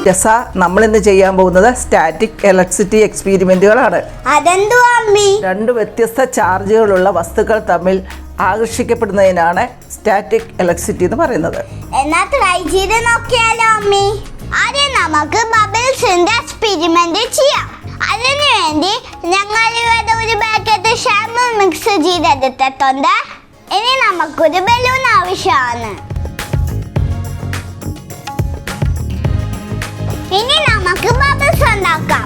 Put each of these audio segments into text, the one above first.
രസ, നമ്മളിന്ന് ചെയ്യാൻ പോകുന്നത് സ്റ്റാറ്റിക് ഇലക്ട്രിസിറ്റി എക്സ്പെരിമെന്റുകളാണ്. അതെന്തുവാ അമ്മി? രണ്ട് വ്യത്യസ്ത ചാർജുകളുള്ള വസ്തുക്കൾ തമ്മിൽ ആകർഷിക്കപ്പെടുന്നതിനാണ് സ്റ്റാറ്റിക് ഇലക്ട്രിസിറ്റി എന്ന് പറയുന്നത്. എന്നാ ട്രൈ ചെയ്ത് നോക്കിയാലോ അമ്മി? ആദ്യം നമുക്ക് ബബിൾസിന്റെ എക്സ്പെരിമെന്റ് ചെയ്യാം. അതിനു വേണ്ടി ഞങ്ങൾ ഇവിടെ ഒരു പാക്കറ്റ് ഷാമ്പു മിക്സ് ചെയ്തെടുത്തിട്ടുണ്ട്. ഇനി നമുക്കൊരു ബലൂൺ ആവശ്യമാണ്. ഇനി നമുക്ക് ബബിൾസ് ഉണ്ടാക്കാം.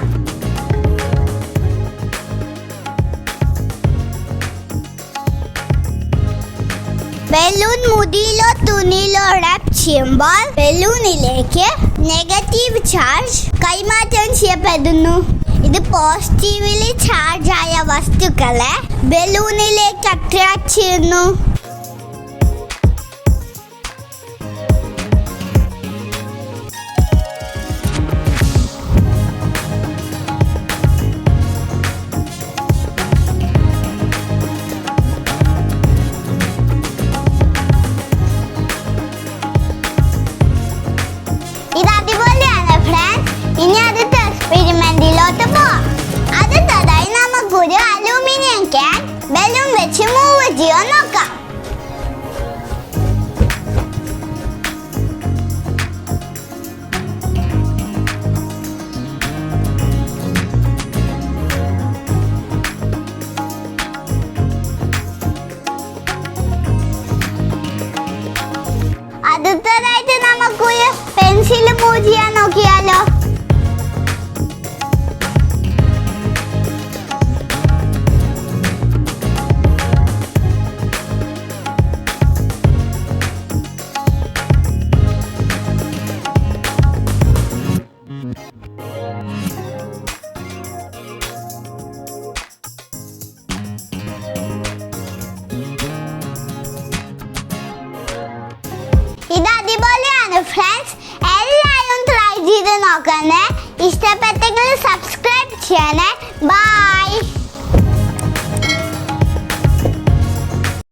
ബലൂൺ മുടിയിലോ തുണിയിലോ റാപ്പ് ചെയ്യുമ്പോൾ ബലൂണിലേക്ക് നെഗറ്റീവ് ചാർജ് കൈമാറ്റം ചെയ്യപ്പെടുന്നു. ഇത് പോസിറ്റീവ്ലി ചാർജ് ആയ വസ്തുക്കളെ ബലൂണിലേക്ക് അട്രാക്ട് ചെയ്യുന്നു. ഇത് അടിപൊളിയാണ് ഫ്രണ്ട്സ്. ഇനി അടുത്ത എക്സ്പെരിമെന്റിലോട്ട് പോവാം. അടുത്തതായി നമുക്കൊരു അലൂമിനിയം ക്യാൻ ബലൂൺ വെച്ച് മൂവ് ചെയ്യാൻ നോക്കാം. അടുത്തതായിട്ട് നമുക്കൊരു പെൻസിൽ മൂവ് ചെയ്യാൻ നോക്കിയാലോ? ഇത് അടിപൊളിയാണ് ഫ്രണ്ട്സ്. എല്ലാവരും ട്രൈ ചെയ്ത് നോക്കണേ. ഇഷ്ടപ്പെട്ടെങ്കിൽ സബ്സ്ക്രൈബ് ചെയ്യണേ. ബൈ.